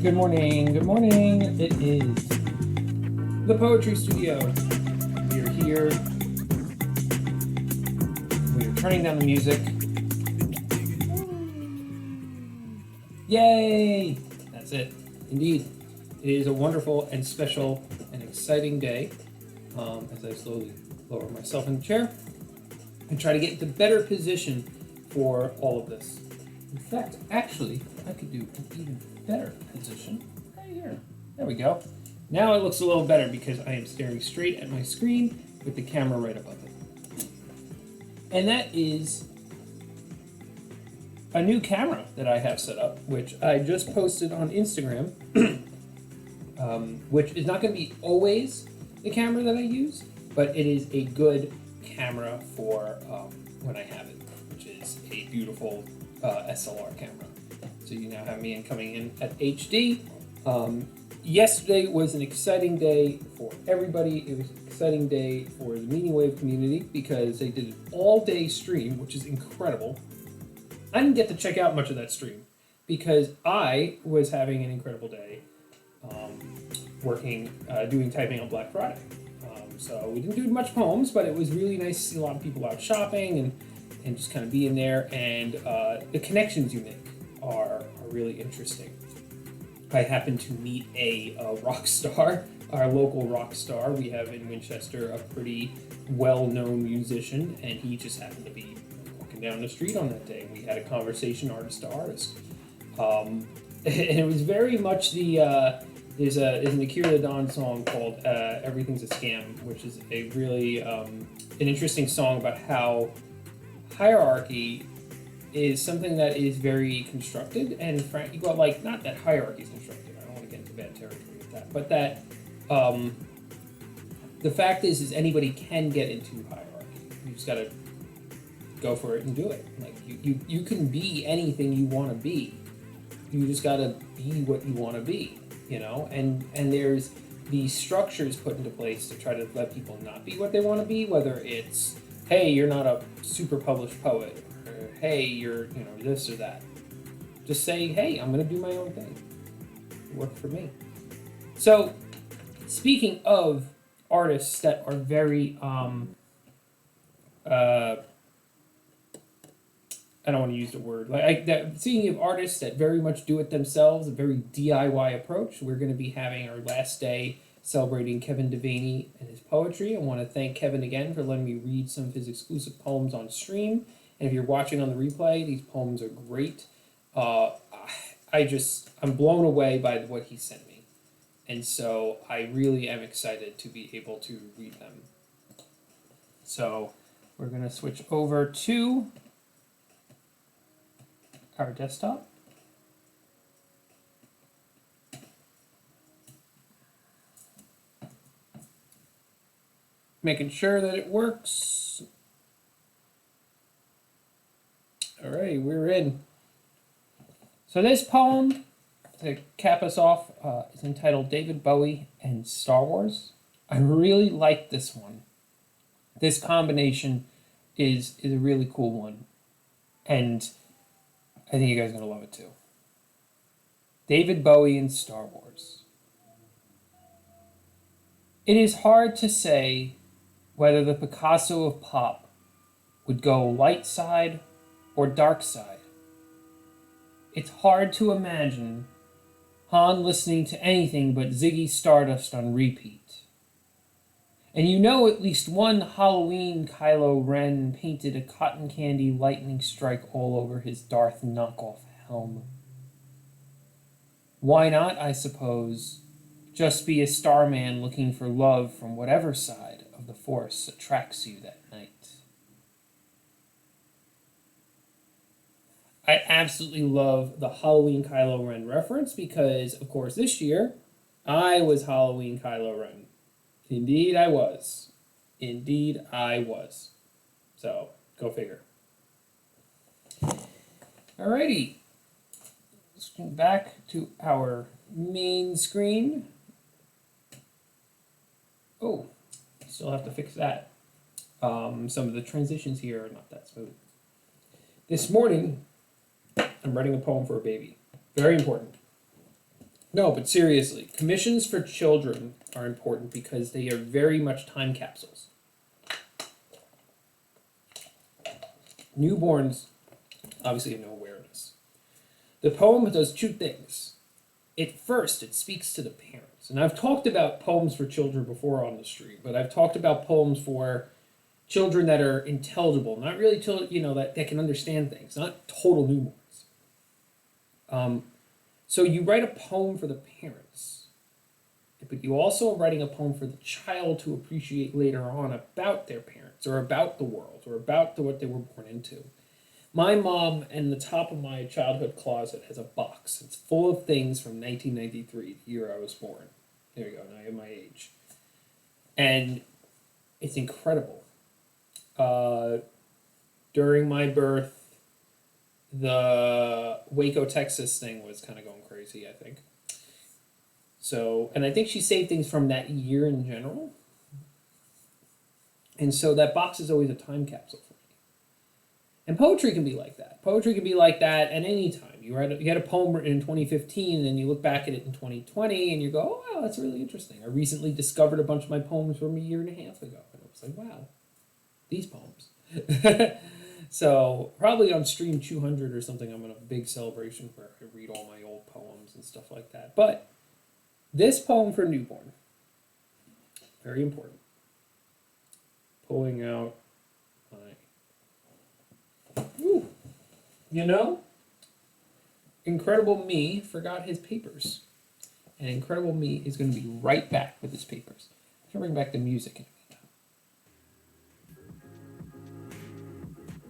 Good morning, good morning. It is the Poetry Studio. We are here. We are turning down the music. Yay! That's it. Indeed. It is a wonderful and special and exciting day as I slowly lower myself in the chair and try to get into better position for all of this. In fact, actually, I could do an even better position right here. There we go. Now it looks a little better because I am staring straight at my screen with the camera right above it. And that is a new camera that I have set up, which I just posted on Instagram, which is not going to be always the camera that I use, but it is a good camera for when I have it, which is a beautiful SLR camera. So you now have me coming in at HD. Yesterday was an exciting day for everybody. It was an exciting day for the Meaning Wave community because they did an all-day stream, which is incredible. I didn't get to check out much of that stream because I was having an incredible day doing typing on Black Friday. So we didn't do much poems, but it was really nice to see a lot of people out shopping and just kind of being there. And the connections you make are really interesting. I happened to meet a rock star, our local rock star. We have in Winchester a pretty well-known musician, and he just happened to be walking down the street on that day. We had a conversation, artist to artist. And it was very much there's an Akira Dawn song called Everything's a Scam, which is a really an interesting song about how hierarchy is something that is very constructed, and like, not that hierarchy is constructed, I don't want to get into bad territory with that, but that the fact is anybody can get into hierarchy. You just got to go for it and do it. Like, you can be anything you want to be. You just got to be what you want to be, you know? And there's these structures put into place to try to let people not be what they want to be, whether it's, hey, you're not a super published poet, or hey, you're, this or that. Just say, hey, I'm going to do my own thing. It worked for me. So, speaking of artists that are very, I don't want to use the word, speaking of artists that very much do it themselves, a very DIY approach, we're going to be having our last day celebrating Kevin Devaney and his poetry. I want to thank Kevin again for letting me read some of his exclusive poems on stream. And if you're watching on the replay, these poems are great. I'm blown away by what he sent me. And so I really am excited to be able to read them. So we're going to switch over to our desktop. Making sure that it works. All right, we're in. So this poem, to cap us off, is entitled David Bowie and Star Wars. I really like this one. This combination is a really cool one. And I think you guys are going to love it too. David Bowie and Star Wars. It is hard to say whether the Picasso of pop would go light side or dark side. It's hard to imagine Han listening to anything but Ziggy Stardust on repeat. And at least one Halloween Kylo Ren painted a cotton candy lightning strike all over his Darth knockoff helm. Why not, I suppose, just be a starman looking for love from whatever side of the Force attracts you that night? I absolutely love the Halloween Kylo Ren reference because, of course, this year, I was Halloween Kylo Ren. Indeed, I was. Indeed, I was. So, go figure. Alrighty. Let's go back to our main screen. Oh, still have to fix that. Some of the transitions here are not that smooth. This morning, I'm writing a poem for a baby. Very important. No, but seriously, commissions for children are important because they are very much time capsules. Newborns obviously have no awareness. The poem does two things. At first, it speaks to the parents. And I've talked about poems for children before on the stream, but I've talked about poems for children that are intelligible, not really, that can understand things, not total newborns. So you write a poem for the parents, but you also are writing a poem for the child to appreciate later on about their parents or about the world or about what they were born into. My mom, in the top of my childhood closet, has a box. It's full of things from 1993, the year I was born. There you go, now I have my age. And it's incredible. During my birth, the Waco, Texas thing was kind of going crazy, I think. So, and I think she saved things from that year in general. And so that box is always a time capsule for me. And poetry can be like that. Poetry can be like that at any time. You had a poem written in 2015, and then you look back at it in 2020, and you go, oh, wow, that's really interesting. I recently discovered a bunch of my poems from a year and a half ago. And I was like, wow, these poems. So probably on stream 200 or something, I'm in a big celebration where I read all my old poems and stuff like that. But this poem for newborn, very important. Pulling out my, Incredible Me forgot his papers. And Incredible Me is going to be right back with his papers. I'm going to bring back the music in a minute.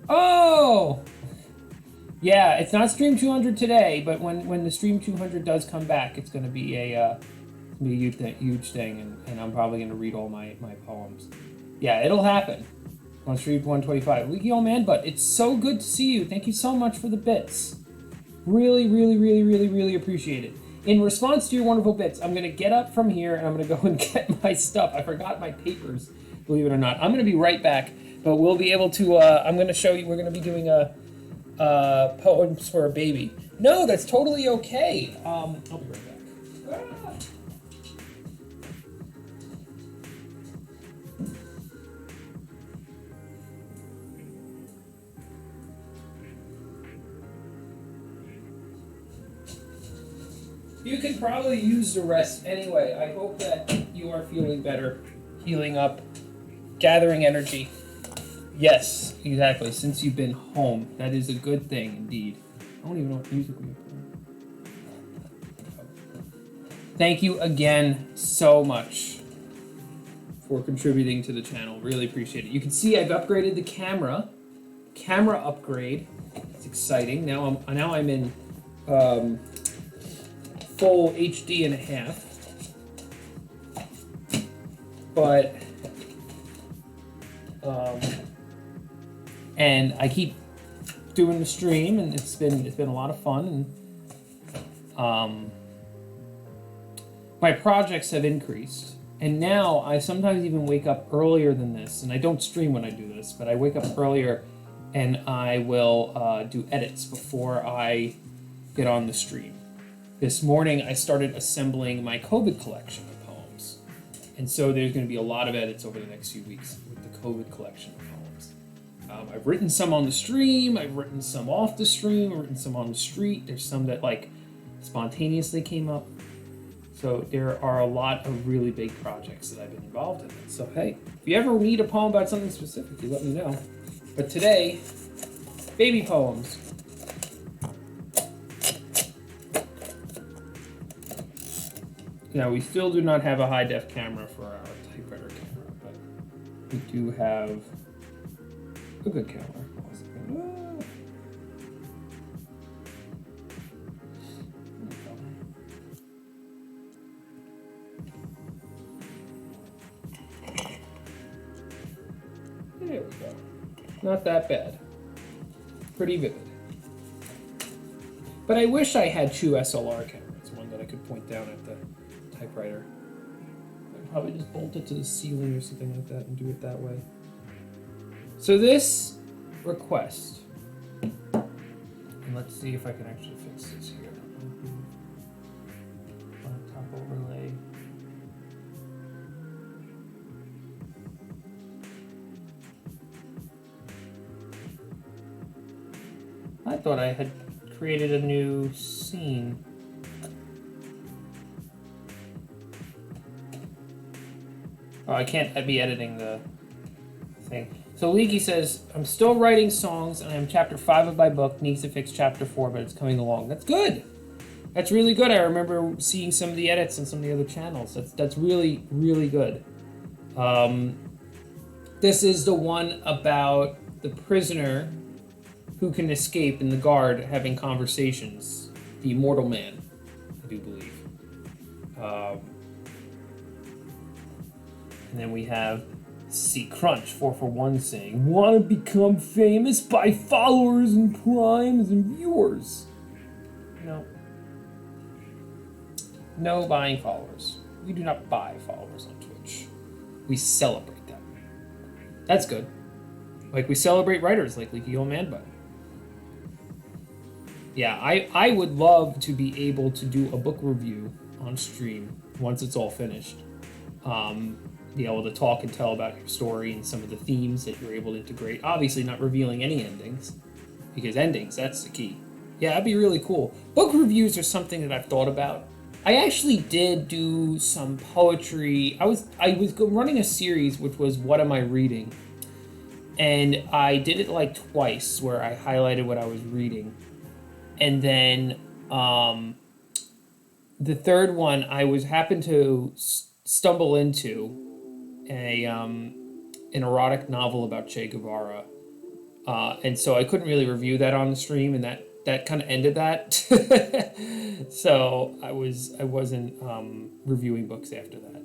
Oh! Yeah, it's not stream 200 today, but when the stream 200 does come back, it's going to be a huge thing, and I'm probably going to read all my poems. Yeah, it'll happen on stream 125. Leaky old man, but it's so good to see you. Thank you so much for the bits. Really, really, really, really, really appreciate it. In response to your wonderful bits, I'm going to get up from here, and I'm going to go and get my stuff. I forgot my papers, believe it or not. I'm going to be right back. But we'll be able to, I'm going to show you, we're going to be doing poems for a baby. No, that's totally okay. I'll be right back. You can probably use the rest anyway. I hope that you are feeling better, healing up, gathering energy. Yes, exactly. Since you've been home, that is a good thing indeed. I don't even know what music we have. Thank you again so much for contributing to the channel. Really appreciate it. You can see I've upgraded the camera. Camera upgrade. It's exciting. Now I'm in full HD and a half. But and I keep doing the stream, and it's been a lot of fun, and my projects have increased, and now I sometimes even wake up earlier than this, and I don't stream when I do this, but I wake up earlier, and I will do edits before I get on the stream. This morning I started assembling my COVID collection of poems, and so there's going to be a lot of edits over the next few weeks with the COVID collection of poems. I've written some on the stream, I've written some off the stream, I've written some on the street. There's some that spontaneously came up. So there are a lot of really big projects that I've been involved in. So hey, if you ever need a poem about something specific, you let me know. But today, baby poems. Now we still do not have a high def camera for our typewriter camera, but we do have a good camera. There we go. Not that bad. Pretty vivid. But I wish I had two SLR cameras, one that I could point down at the typewriter. I'd probably just bolt it to the ceiling or something like that and do it that way. So this request, and let's see if I can actually fix this here. I thought I had created a new scene. Oh, I can't be editing the thing. So Leaky says, I'm still writing songs, and I'm chapter 5 of my book. Needs to fix chapter 4, but it's coming along. That's good. That's really good. I remember seeing some of the edits on some of the other channels. That's really, really good. This is the one about the prisoner who can escape in the guard having conversations. The immortal man, I do believe. And then we have C Crunch 441 saying, "Want to become famous by followers and primes and viewers?" No. No buying followers. We do not buy followers on Twitch. We celebrate them. That's good. Like we celebrate writers like Leaky Old Man Bud. Yeah, I would love to be able to do a book review on stream once it's all finished. Be able to talk and tell about your story and some of the themes that you're able to integrate. Obviously not revealing any endings, because endings, that's the key. Yeah, that'd be really cool. Book reviews are something that I've thought about. I actually did do some poetry. I was running a series which was What Am I Reading? And I did it like twice where I highlighted what I was reading. And then the third one I happened to stumble into an erotic novel about Che Guevara. And so I couldn't really review that on the stream, and that kind of ended that. So I wasn't reviewing books after that.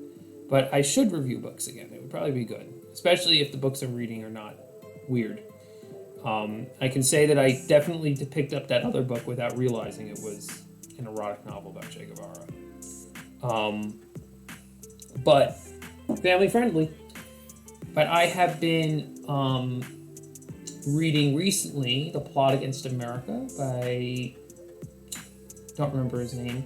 But I should review books again. It would probably be good, especially if the books I'm reading are not weird. I can say that I definitely picked up that other book without realizing it was an erotic novel about Che Guevara. But family friendly. But I have been reading recently The Plot Against America by, don't remember his name,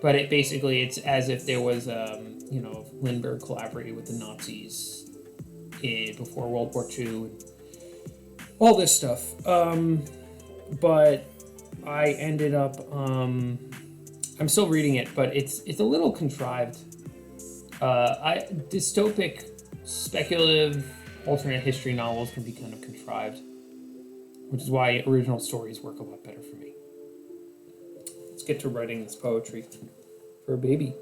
but it's as if there was Lindbergh collaborated with the Nazis before World War II, all this stuff. But I ended up I'm still reading it, but it's a little contrived. Dystopic, speculative, alternate history novels can be kind of contrived, which is why original stories work a lot better for me. Let's get to writing this poetry for a baby.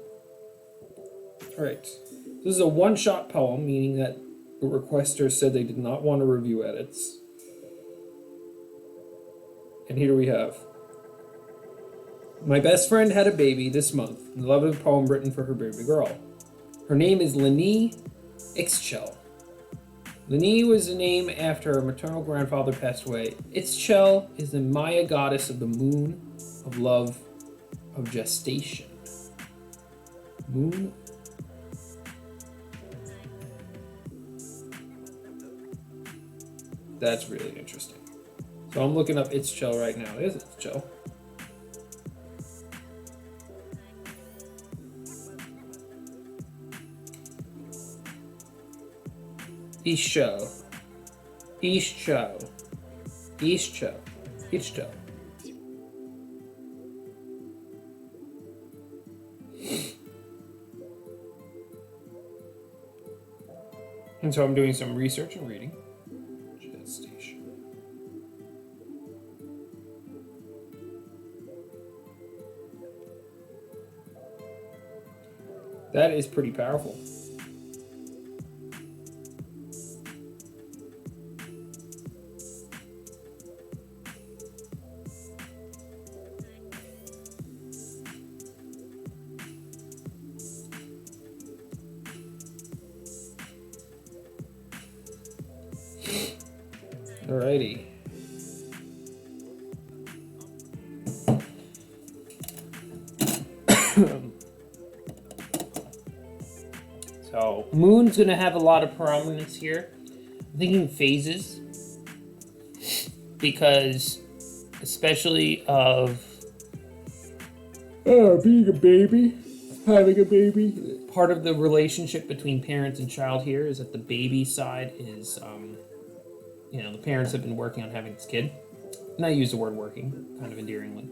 All right. This is a one-shot poem, meaning that the requester said they did not want to review edits. And here we have. My best friend had a baby this month. I love a poem written for her baby girl. Her name is Lenny Ixchel. Lenny was a name after her maternal grandfather passed away. Ixchel is the Maya goddess of the moon, of love, of gestation. Moon. That's really interesting. So I'm looking up Ixchel right now. There's Ixchel. Ixchel. Ixchel. Ixchel. Ixchel. And so I'm doing some research and reading. Gestation. That is pretty powerful. Alrighty. So, moon's going to have a lot of prominence here. I'm thinking phases. Because, especially of being a baby, having a baby. Part of the relationship between parents and child here is that the baby side is, the parents have been working on having this kid. And I use the word working kind of endearingly.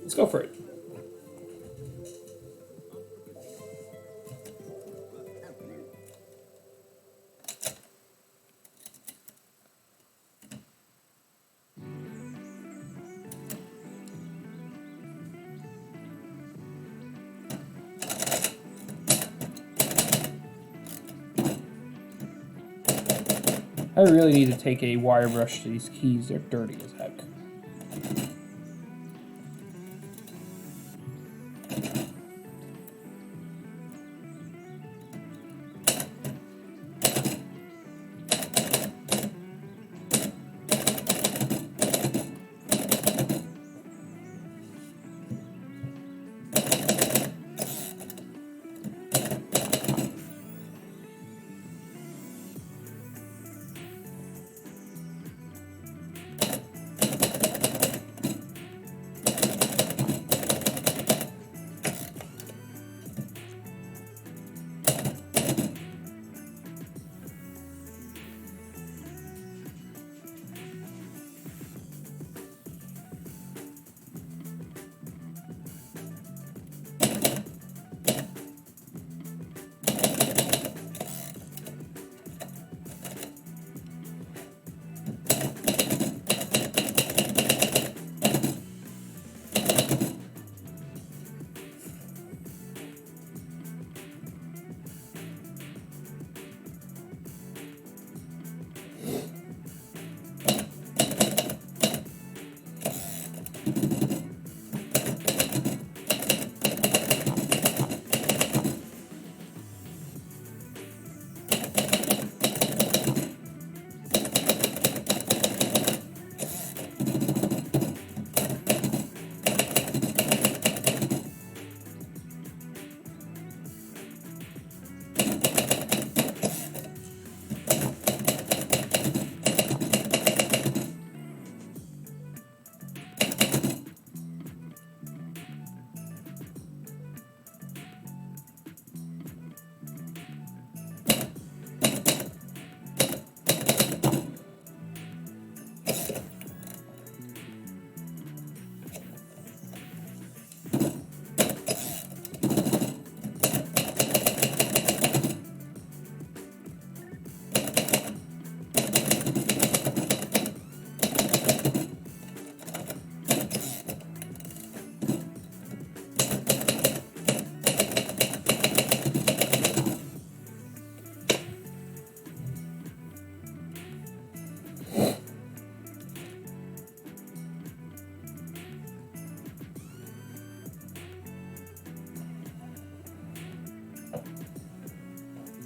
Let's go for it. I really need to take a wire brush to these keys. They're dirty as heck.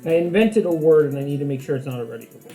I invented a word and I need to make sure it's not a regular word.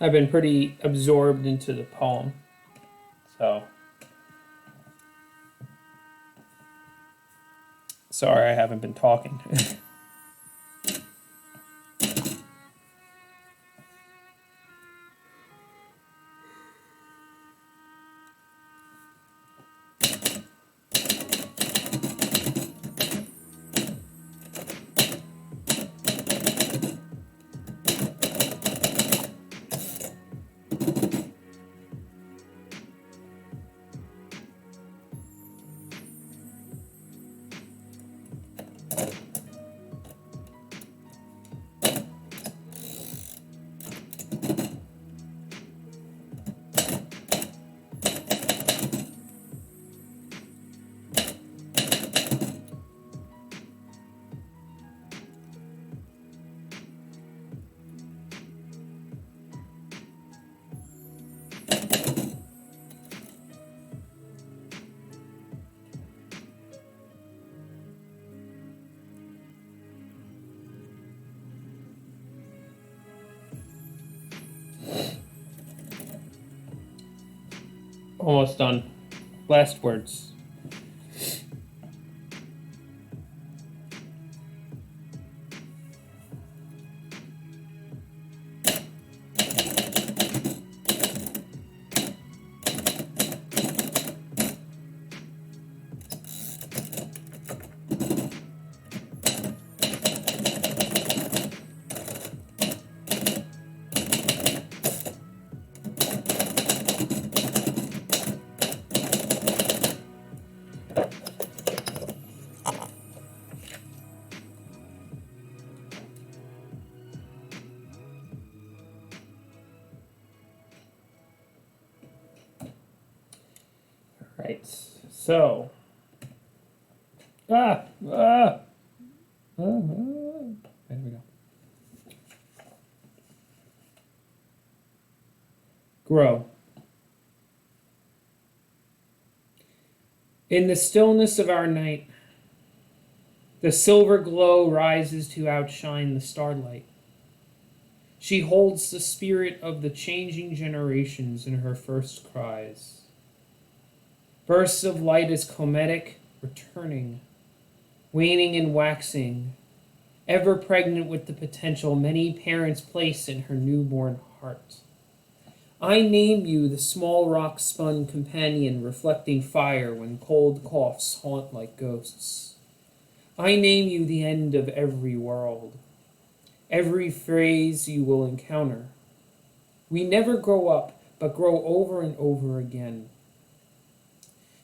I've been pretty absorbed into the poem, so sorry I haven't been talking. Almost done. Last words. right. So. There we go. Grow. In the stillness of our night, the silver glow rises to outshine the starlight. She holds the spirit of the changing generations in her first cries. Bursts of light as cometic, returning, waning and waxing, ever pregnant with the potential many parents place in her newborn heart. I name you the small rock-spun companion reflecting fire when cold coughs haunt like ghosts. I name you the end of every world, every phrase you will encounter. We never grow up, but grow over and over again.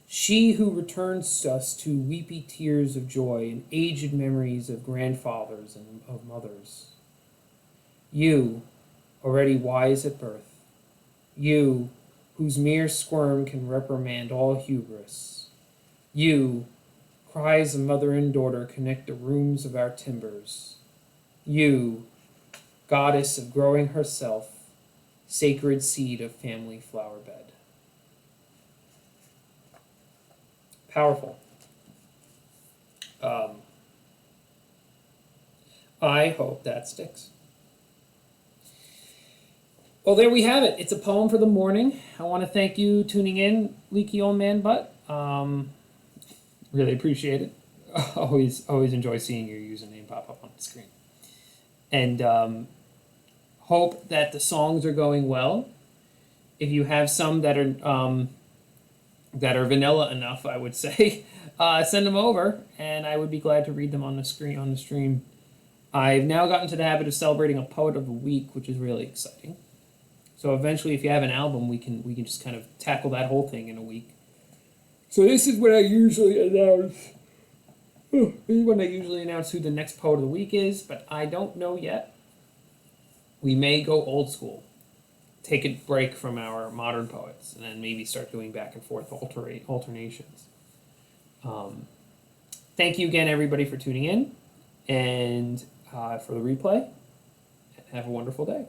She who returns us to weepy tears of joy and aged memories of grandfathers and of mothers. You, already wise at birth, you, whose mere squirm can reprimand all hubris. You, cries of mother and daughter connect the rooms of our timbers. You, goddess of growing herself, sacred seed of family flower bed. Powerful. I hope that sticks. Well, there we have it. It's a poem for the morning. I want to thank you tuning in, Leaky Old Man Butt. Really appreciate it. Always enjoy seeing your username pop up on the screen. And hope that the songs are going well. If you have some that are vanilla enough, I would say, send them over, and I would be glad to read them on the stream. I've now gotten to the habit of celebrating a poet of the week, which is really exciting. So eventually, if you have an album, we can just kind of tackle that whole thing in a week. So this is when I usually announce. This is when I usually announce who the next poet of the week is, but I don't know yet. We may go old school, take a break from our modern poets, and then maybe start doing back and forth alternations. Thank you again, everybody, for tuning in, and for the replay. Have a wonderful day.